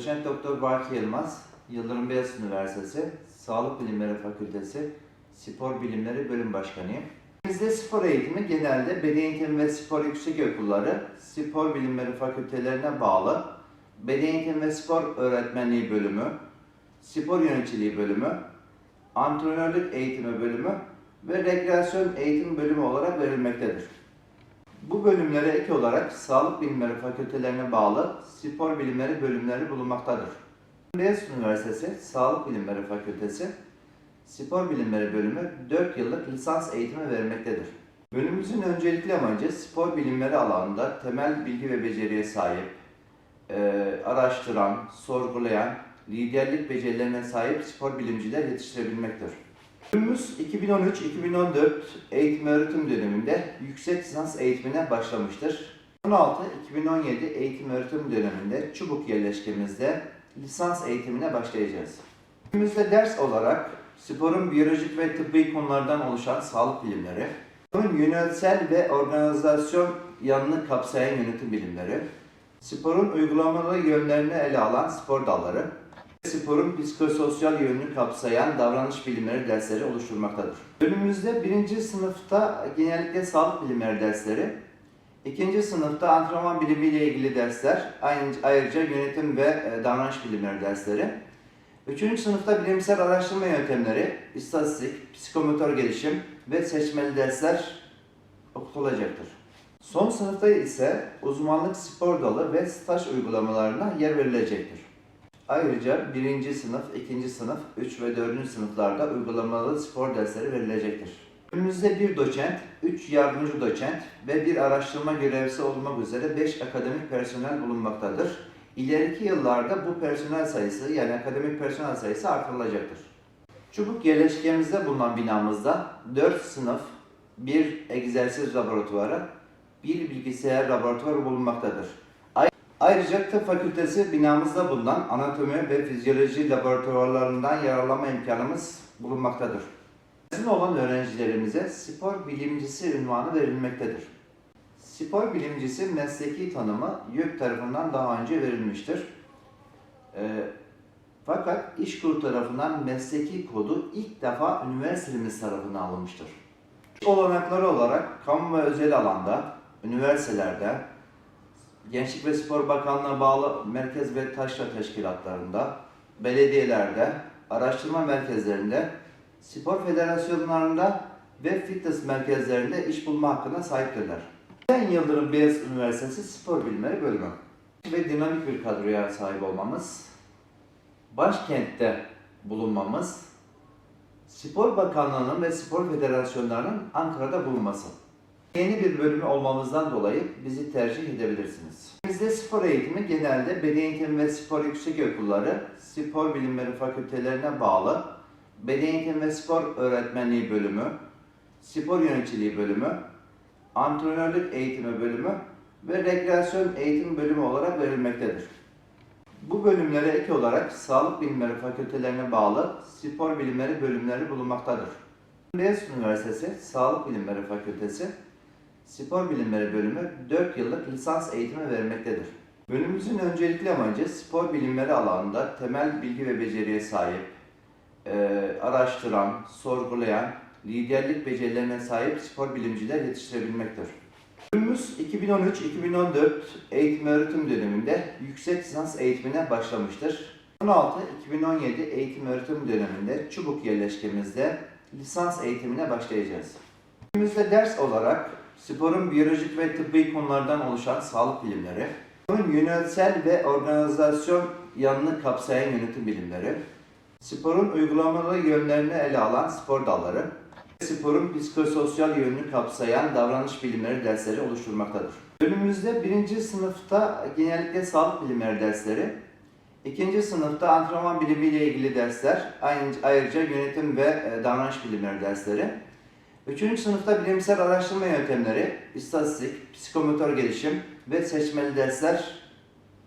Doçent Doktor Baki Yılmaz, Yıldırım Beyazıt Üniversitesi Sağlık Bilimleri Fakültesi Spor Bilimleri Bölüm Başkanıyım. Bizde spor eğitimi genelde Beden Eğitimi ve Spor Yüksekokulları Spor Bilimleri Fakültelerine bağlı Beden Eğitimi ve Spor Öğretmenliği Bölümü, Spor Yöneticiliği Bölümü, Antrenörlük Eğitimi Bölümü ve Rekreasyon Eğitim Bölümü olarak verilmektedir. Bu bölümlere ek olarak Sağlık Bilimleri Fakültelerine bağlı Spor Bilimleri bölümleri bulunmaktadır. Beyazıt Üniversitesi Sağlık Bilimleri Fakültesi Spor Bilimleri Bölümü 4 yıllık lisans eğitimi vermektedir. Bölümümüzün öncelikli amacı spor bilimleri alanında temel bilgi ve beceriye sahip, araştıran, sorgulayan, liderlik becerilerine sahip spor bilimciler yetiştirebilmektir. Bölümümüz 2013-2014 eğitim öğretim döneminde yüksek lisans eğitimine başlamıştır. 2016-2017 eğitim öğretim döneminde Çubuk yerleşkemizde lisans eğitimine başlayacağız. Bölümümüzde ders olarak sporun biyolojik ve tıbbi konulardan oluşan sağlık bilimleri, sporun yönetsel ve organizasyon yanını kapsayan yönetim bilimleri, sporun uygulamalı yönlerini ele alan spor dalları, sporun psikososyal yönünü kapsayan davranış bilimleri dersleri oluşturmaktadır. Bölümümüzde 1. sınıfta genellikle sağlık bilimleri dersleri, 2. sınıfta antrenman bilimiyle ilgili dersler, ayrıca yönetim ve davranış bilimleri dersleri, 3. sınıfta bilimsel araştırma yöntemleri, istatistik, psikomotor gelişim ve seçmeli dersler okutulacaktır. Son sınıfta ise uzmanlık spor dalı ve staj uygulamalarına yer verilecektir. Ayrıca 1. sınıf, 2. sınıf, 3 ve 4. sınıflarda uygulamalı spor dersleri verilecektir. Bölümümüzde 1 doçent, 3 yardımcı doçent ve 1 araştırma görevlisi olmak üzere 5 akademik personel bulunmaktadır. İleriki yıllarda bu personel sayısı, yani akademik personel sayısı artırılacaktır. Çubuk yerleşkemizde bulunan binamızda 4 sınıf, 1 egzersiz laboratuvarı, 1 bilgisayar laboratuvarı bulunmaktadır. Ayrıca tıp fakültesi binamızda bulunan anatomi ve fizyoloji laboratuvarlarından yararlanma imkanımız bulunmaktadır. Mezun olan öğrencilerimize spor bilimcisi unvanı verilmektedir. Spor bilimcisi mesleki tanımı YÖK tarafından daha önce verilmiştir. Fakat İşkur tarafından mesleki kodu ilk defa üniversitemiz tarafından alınmıştır. Olanakları olarak kamu ve özel alanda, üniversitelerde, Gençlik ve Spor Bakanlığı'na bağlı merkez ve taşra teşkilatlarında, belediyelerde, araştırma merkezlerinde, spor federasyonlarında ve fitness merkezlerinde iş bulma hakkına sahiptirler. Yıldırım Beyazıt Üniversitesi Spor Bilimleri Bölümü ve dinamik bir kadroya sahip olmamız, başkentte bulunmamız, Spor Bakanlığı'nın ve spor federasyonlarının Ankara'da bulunması. Yeni bir bölümü olmamızdan dolayı bizi tercih edebilirsiniz. Bizde spor eğitimi genelde Beden Eğitimi ve Spor Yüksekokulları Spor Bilimleri Fakültelerine bağlı Beden Eğitimi ve Spor Öğretmenliği Bölümü, Spor Yöneticiliği Bölümü, Antrenörlük Eğitimi Bölümü ve Rekreasyon Eğitim Bölümü olarak verilmektedir. Bu bölümlere ek olarak Sağlık Bilimleri Fakültelerine bağlı Spor Bilimleri bölümleri bulunmaktadır. Beyazıt Üniversitesi Sağlık Bilimleri Fakültesi Spor Bilimleri Bölümü 4 yıllık lisans eğitimi vermektedir. Bölümümüzün öncelikli amacı spor bilimleri alanında temel bilgi ve beceriye sahip, araştıran, sorgulayan, liderlik becerilerine sahip spor bilimciler yetiştirebilmektir. Bölümümüz 2013-2014 eğitim öğretim döneminde yüksek lisans eğitimine başlamıştır. 2016-2017 eğitim öğretim döneminde Çubuk yerleşkemizde lisans eğitimine başlayacağız. Bölümümüzde ders olarak sporun biyolojik ve tıbbi konulardan oluşan sağlık bilimleri, sporun yönetsel ve organizasyon yanını kapsayan yönetim bilimleri, sporun uygulamalı yönlerini ele alan spor dalları, sporun psikososyal yönünü kapsayan davranış bilimleri dersleri oluşturmaktadır. Bölümümüzde 1. sınıfta genellikle sağlık bilimleri dersleri, 2. sınıfta antrenman bilimiyle ilgili dersler, ayrıca yönetim ve davranış bilimleri dersleri, 3. sınıfta bilimsel araştırma yöntemleri, istatistik, psikomotor gelişim ve seçmeli dersler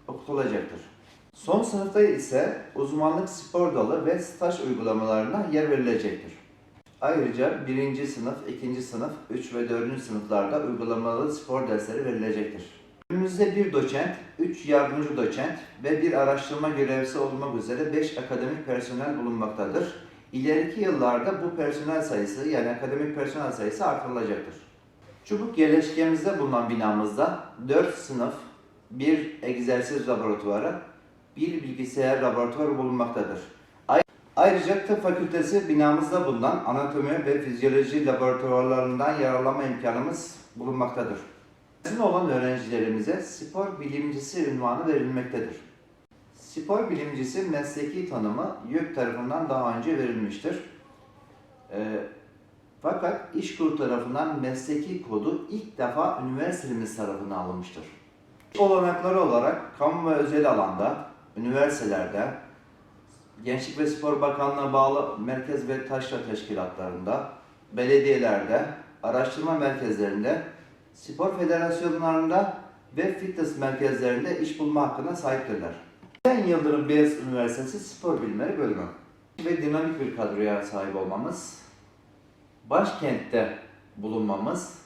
okutulacaktır. Son sınıfta ise uzmanlık spor dalı ve staj uygulamalarına yer verilecektir. Ayrıca 1. sınıf, 2. sınıf, 3 ve 4. sınıflarda uygulamalı spor dersleri verilecektir. Bölümümüzde bir doçent, 3 yardımcı doçent ve bir araştırma görevlisi olmak üzere 5 akademik personel bulunmaktadır. İleriki yıllarda bu personel sayısı, yani akademik personel sayısı artırılacaktır. Çubuk yerleşkemizde bulunan binamızda 4 sınıf, 1 egzersiz laboratuvarı, 1 bilgisayar laboratuvarı bulunmaktadır. Ayrıca tıp fakültesi binamızda bulunan anatomi ve fizyoloji laboratuvarlarından yararlanma imkanımız bulunmaktadır. Mezun olan öğrencilerimize spor bilimcisi unvanı verilmektedir. Spor bilimcisi mesleki tanımı YÖK tarafından daha önce verilmiştir. Fakat İşkur tarafından mesleki kodu ilk defa üniversitemiz tarafından alınmıştır. Olanakları olarak kamu ve özel alanda, üniversitelerde, Gençlik ve Spor Bakanlığı'na bağlı merkez ve taşra teşkilatlarında, belediyelerde, araştırma merkezlerinde, spor federasyonlarında ve fitness merkezlerinde iş bulma hakkına sahiptirler. Ben Yıldırım Beyazıt Üniversitesi Spor Bilimleri Bölümü ve dinamik bir kadroya sahip olmamız, başkentte bulunmamız,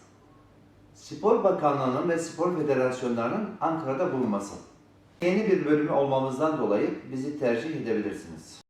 Spor Bakanlığı'nın ve spor federasyonlarının Ankara'da bulunması. Yeni bir bölümü olmamızdan dolayı bizi tercih edebilirsiniz.